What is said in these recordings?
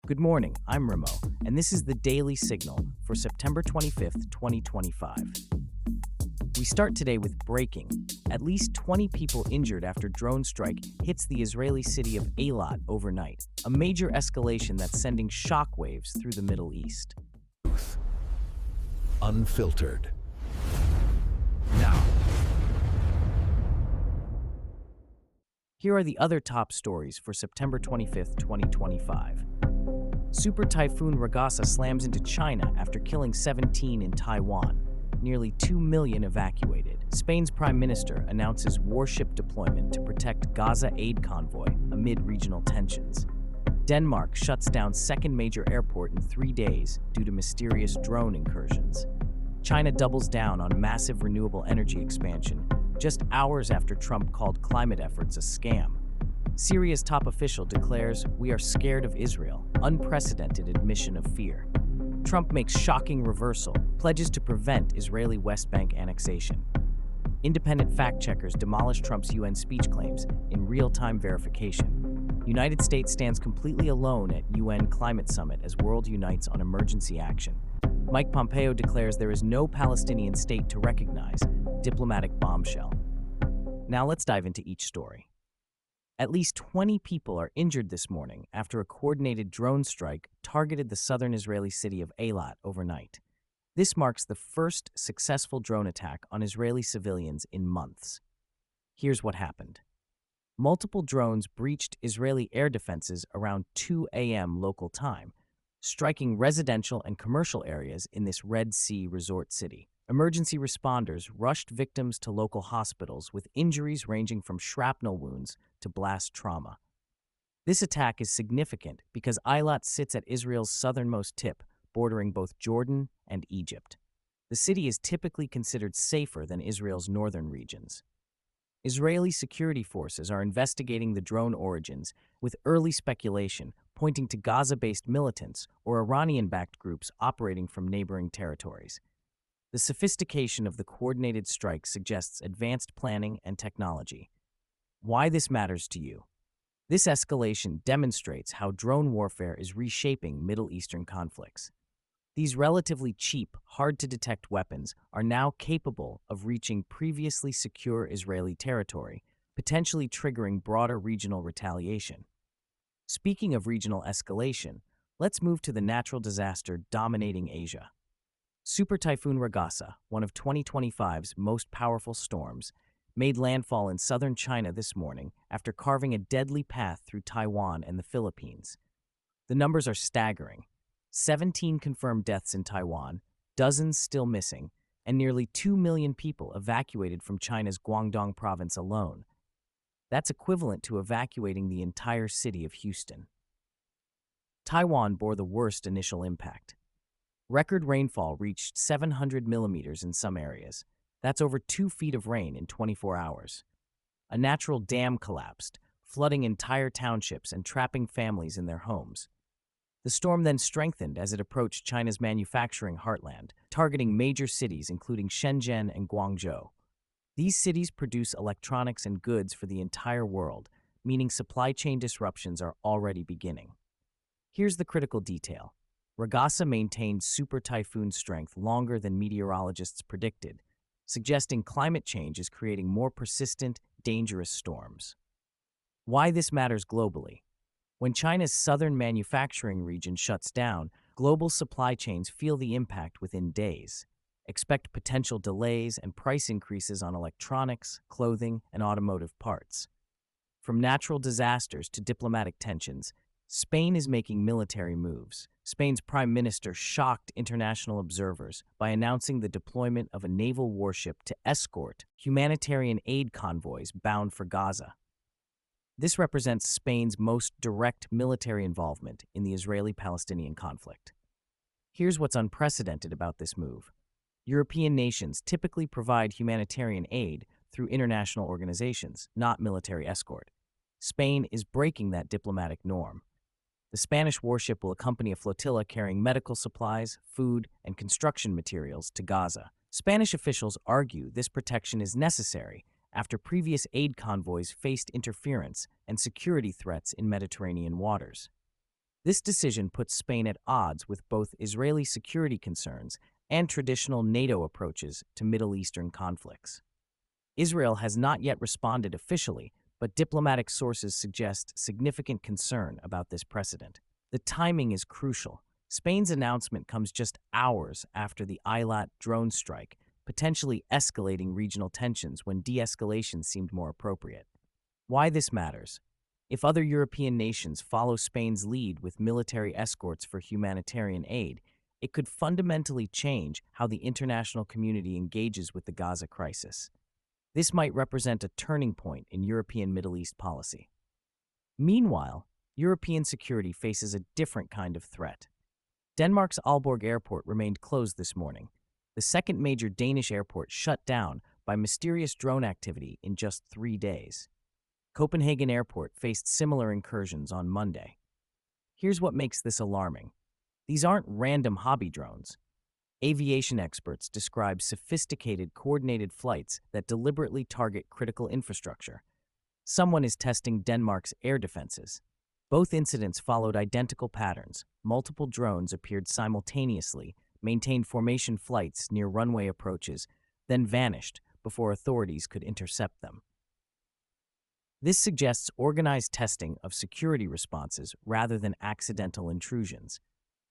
Good morning, I'm Ramo, and this is the Daily Signal for September 25th, 2025. We start today with breaking. At least 20 people injured after drone strike hits the Israeli city of Eilat overnight, a major escalation that's sending shockwaves through the Middle East. Unfiltered. Now, Here are the other top stories for September 25th, 2025. Super Typhoon Ragasa slams into China after killing 17 in Taiwan. Nearly 2 million evacuated. Spain's prime minister announces warship deployment to protect Gaza aid convoy amid regional tensions. Denmark shuts down second major airport in 3 days due to mysterious drone incursions. China doubles down on massive renewable energy expansion just hours after Trump called climate efforts a scam. Syria's top official declares, "We are scared of Israel," unprecedented admission of fear. Trump makes shocking reversal, pledges to prevent Israeli West Bank annexation. Independent fact-checkers demolish Trump's UN speech claims in real-time verification. United States stands completely alone at UN Climate Summit as world unites on emergency action. Mike Pompeo declares there is no Palestinian state to recognize, diplomatic bombshell. Now let's dive into each story. At least 20 people are injured this morning after a coordinated drone strike targeted the southern Israeli city of Eilat overnight. This marks the first successful drone attack on Israeli civilians in months. Here's what happened. Multiple drones breached Israeli air defenses around 2 a.m. local time, striking residential and commercial areas in this Red Sea resort city. Emergency responders rushed victims to local hospitals with injuries ranging from shrapnel wounds to blast trauma. This attack is significant because Eilat sits at Israel's southernmost tip, bordering both Jordan and Egypt. The city is typically considered safer than Israel's northern regions. Israeli security forces are investigating the drone origins, with early speculation pointing to Gaza-based militants or Iranian-backed groups operating from neighboring territories. The sophistication of the coordinated strike suggests advanced planning and technology. Why this matters to you? This escalation demonstrates how drone warfare is reshaping Middle Eastern conflicts. These relatively cheap, hard-to-detect weapons are now capable of reaching previously secure Israeli territory, potentially triggering broader regional retaliation. Speaking of regional escalation, let's move to the natural disaster dominating Asia. Super Typhoon Ragasa, one of 2025's most powerful storms, made landfall in southern China this morning after carving a deadly path through Taiwan and the Philippines. The numbers are staggering. 17 confirmed deaths in Taiwan, dozens still missing, and nearly 2 million people evacuated from China's Guangdong province alone. That's equivalent to evacuating the entire city of Houston. Taiwan bore the worst initial impact. Record rainfall reached 700 millimeters in some areas. That's over 2 feet of rain in 24 hours. A natural dam collapsed, flooding entire townships and trapping families in their homes. The storm then strengthened as it approached China's manufacturing heartland, targeting major cities including Shenzhen and Guangzhou. These cities produce electronics and goods for the entire world, meaning supply chain disruptions are already beginning. Here's the critical detail. Ragasa maintained super typhoon strength longer than meteorologists predicted, suggesting climate change is creating more persistent, dangerous storms. Why this matters globally? When China's southern manufacturing region shuts down, global supply chains feel the impact within days. Expect potential delays and price increases on electronics, clothing, and automotive parts. From natural disasters to diplomatic tensions, Spain is making military moves. Spain's prime minister shocked international observers by announcing the deployment of a naval warship to escort humanitarian aid convoys bound for Gaza. This represents Spain's most direct military involvement in the Israeli-Palestinian conflict. Here's what's unprecedented about this move. European nations typically provide humanitarian aid through international organizations, not military escort. Spain is breaking that diplomatic norm. The Spanish warship will accompany a flotilla carrying medical supplies, food, and construction materials to Gaza. Spanish officials argue this protection is necessary after previous aid convoys faced interference and security threats in Mediterranean waters. This decision puts Spain at odds with both Israeli security concerns and traditional NATO approaches to Middle Eastern conflicts. Israel has not yet responded officially, but diplomatic sources suggest significant concern about this precedent. The timing is crucial. Spain's announcement comes just hours after the Eilat drone strike, potentially escalating regional tensions when de-escalation seemed more appropriate. Why this matters? If other European nations follow Spain's lead with military escorts for humanitarian aid, it could fundamentally change how the international community engages with the Gaza crisis. This might represent a turning point in European Middle East policy. Meanwhile, European security faces a different kind of threat. Denmark's Aalborg airport remained closed this morning, the second major Danish airport shut down by mysterious drone activity in just 3 days. Copenhagen Airport faced similar incursions on Monday. Here's what makes this alarming. These aren't random hobby drones. Aviation experts describe sophisticated, coordinated flights that deliberately target critical infrastructure. Someone is testing Denmark's air defenses. Both incidents followed identical patterns. Multiple drones appeared simultaneously, maintained formation flights near runway approaches, then vanished before authorities could intercept them. This suggests organized testing of security responses rather than accidental intrusions.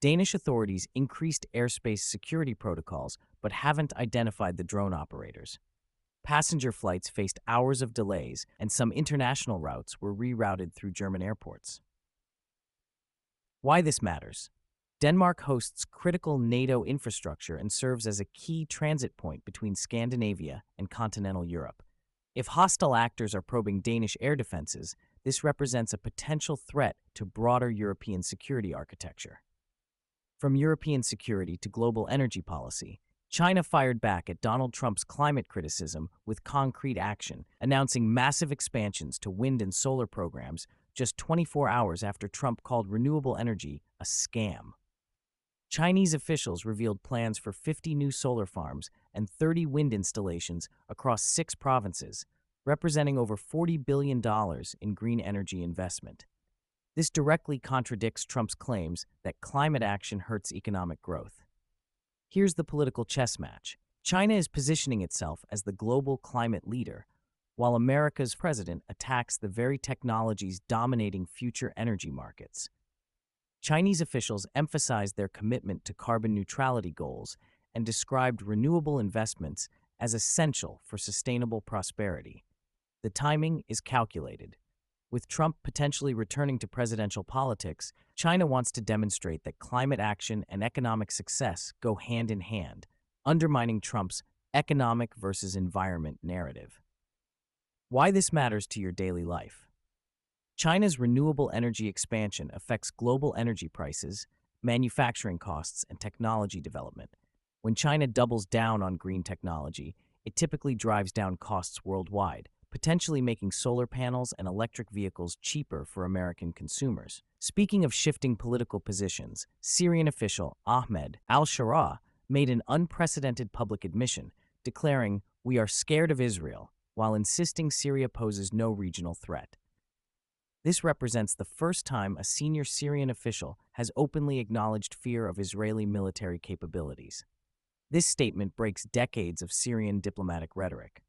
Danish authorities increased airspace security protocols but haven't identified the drone operators. Passenger flights faced hours of delays, and some international routes were rerouted through German airports. Why this matters? Denmark hosts critical NATO infrastructure and serves as a key transit point between Scandinavia and continental Europe. If hostile actors are probing Danish air defenses, this represents a potential threat to broader European security architecture. From European security to global energy policy, China fired back at Donald Trump's climate criticism with concrete action, announcing massive expansions to wind and solar programs just 24 hours after Trump called renewable energy a scam. Chinese officials revealed plans for 50 new solar farms and 30 wind installations across 6 provinces, representing over $40 billion in green energy investment. This directly contradicts Trump's claims that climate action hurts economic growth. Here's the political chess match. China is positioning itself as the global climate leader, while America's president attacks the very technologies dominating future energy markets. Chinese officials emphasized their commitment to carbon neutrality goals and described renewable investments as essential for sustainable prosperity. The timing is calculated. With Trump potentially returning to presidential politics, China wants to demonstrate that climate action and economic success go hand in hand, undermining Trump's economic versus environment narrative. Why this matters to your daily life? China's renewable energy expansion affects global energy prices, manufacturing costs, and technology development. When China doubles down on green technology, it typically drives down costs worldwide, potentially making solar panels and electric vehicles cheaper for American consumers. Speaking of shifting political positions, Syrian official Ahmed al-Sharaa made an unprecedented public admission, declaring, "We are scared of Israel," while insisting Syria poses no regional threat. This represents the first time a senior Syrian official has openly acknowledged fear of Israeli military capabilities. This statement breaks decades of Syrian diplomatic rhetoric.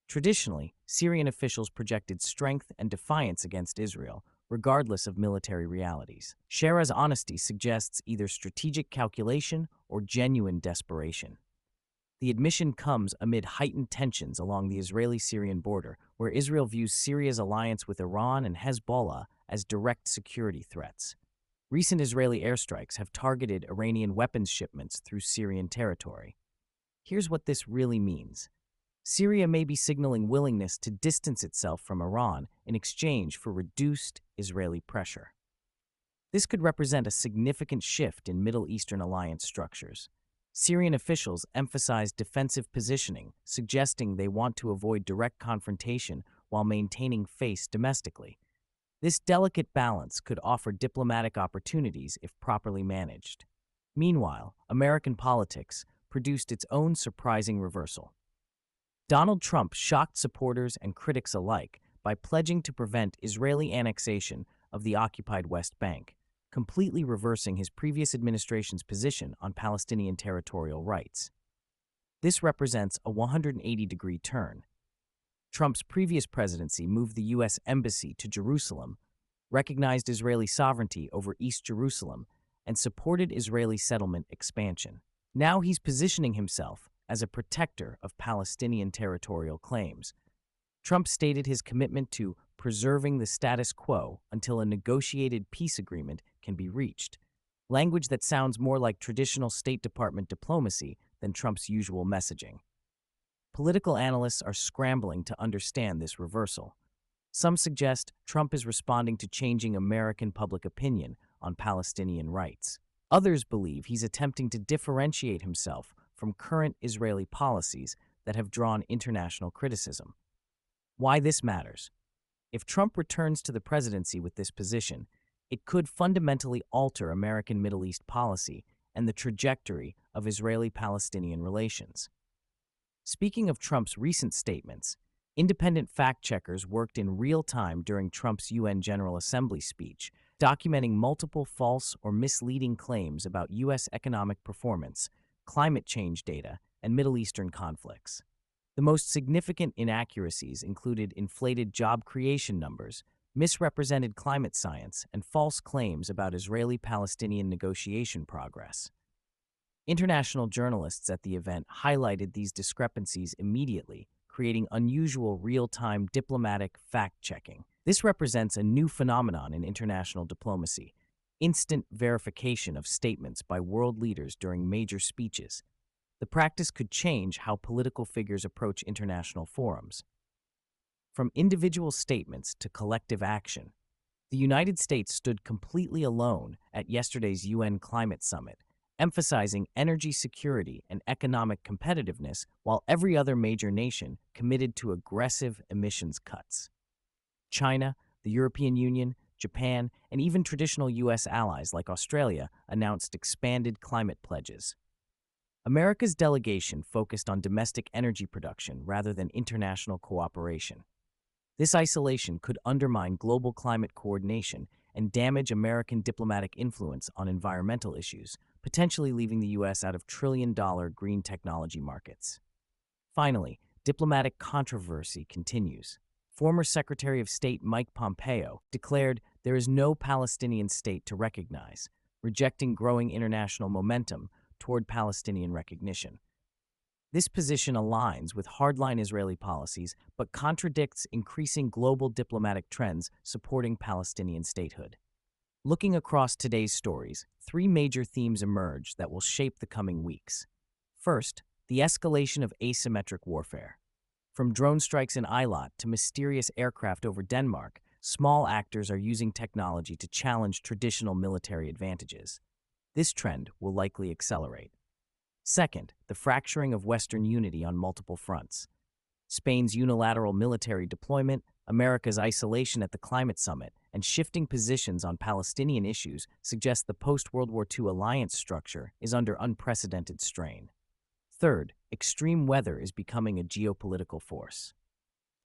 Traditionally, Syrian officials projected strength and defiance against Israel, regardless of military realities. Shara's honesty suggests either strategic calculation or genuine desperation. The admission comes amid heightened tensions along the Israeli-Syrian border, where Israel views Syria's alliance with Iran and Hezbollah as direct security threats. Recent Israeli airstrikes have targeted Iranian weapons shipments through Syrian territory. Here's what this really means. Syria may be signaling willingness to distance itself from Iran in exchange for reduced Israeli pressure. This could represent a significant shift in Middle Eastern alliance structures. Syrian officials emphasized defensive positioning, suggesting they want to avoid direct confrontation while maintaining face domestically. This delicate balance could offer diplomatic opportunities if properly managed. Meanwhile, American politics produced its own surprising reversal. Donald Trump shocked supporters and critics alike by pledging to prevent Israeli annexation of the occupied West Bank, completely reversing his previous administration's position on Palestinian territorial rights. This represents a 180-degree turn. Trump's previous presidency moved the U.S. Embassy to Jerusalem, recognized Israeli sovereignty over East Jerusalem, and supported Israeli settlement expansion. Now he's positioning himself as a protector of Palestinian territorial claims. Trump stated his commitment to preserving the status quo until a negotiated peace agreement can be reached, language that sounds more like traditional State Department diplomacy than Trump's usual messaging. Political analysts are scrambling to understand this reversal. Some suggest Trump is responding to changing American public opinion on Palestinian rights. Others believe he's attempting to differentiate himself from current Israeli policies that have drawn international criticism. Why this matters? If Trump returns to the presidency with this position, it could fundamentally alter American Middle East policy and the trajectory of Israeli-Palestinian relations. Speaking of Trump's recent statements, independent fact-checkers worked in real time during Trump's UN General Assembly speech, documenting multiple false or misleading claims about U.S. economic performance, climate change data, and Middle Eastern conflicts. The most significant inaccuracies included inflated job creation numbers, misrepresented climate science, and false claims about Israeli-Palestinian negotiation progress. International journalists at the event highlighted these discrepancies immediately, creating unusual real-time diplomatic fact-checking. This represents a new phenomenon in international diplomacy: instant verification of statements by world leaders during major speeches. The practice could change how political figures approach international forums. From individual statements to collective action, the United States stood completely alone at yesterday's UN Climate Summit, emphasizing energy security and economic competitiveness while every other major nation committed to aggressive emissions cuts. China, the European Union, Japan, and even traditional U.S. allies like Australia announced expanded climate pledges. America's delegation focused on domestic energy production rather than international cooperation. This isolation could undermine global climate coordination and damage American diplomatic influence on environmental issues, potentially leaving the U.S. out of trillion-dollar green technology markets. Finally, diplomatic controversy continues. Former Secretary of State Mike Pompeo declared there is no Palestinian state to recognize, rejecting growing international momentum toward Palestinian recognition. This position aligns with hardline Israeli policies but contradicts increasing global diplomatic trends supporting Palestinian statehood. Looking across today's stories, three major themes emerge that will shape the coming weeks. First, the escalation of asymmetric warfare. From drone strikes in Eilat to mysterious aircraft over Denmark, small actors are using technology to challenge traditional military advantages. This trend will likely accelerate. Second, the fracturing of Western unity on multiple fronts. Spain's unilateral military deployment, America's isolation at the climate summit, and shifting positions on Palestinian issues suggest the post-World War II alliance structure is under unprecedented strain. Third, extreme weather is becoming a geopolitical force.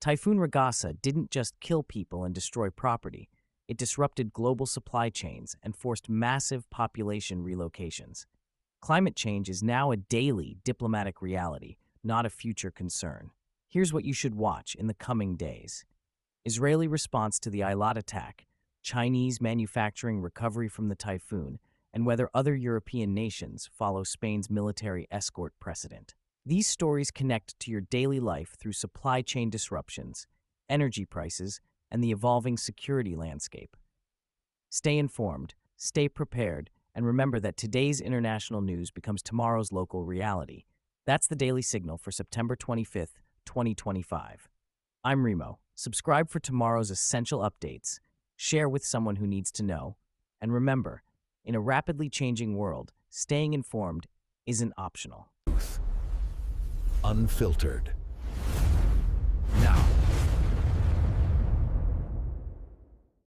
Typhoon Ragasa didn't just kill people and destroy property. It disrupted global supply chains and forced massive population relocations. Climate change is now a daily diplomatic reality, not a future concern. Here's what you should watch in the coming days: Israeli response to the Eilat attack, Chinese manufacturing recovery from the typhoon, and whether other European nations follow Spain's military escort precedent. These stories connect to your daily life through supply chain disruptions, energy prices, and the evolving security landscape. Stay informed, stay prepared, and remember that today's international news becomes tomorrow's local reality. That's the Daily Signal for September 25th, 2025. I'm Remo. Subscribe for tomorrow's essential updates, share with someone who needs to know, and remember, in a rapidly changing world, staying informed isn't optional. Unfiltered. Now.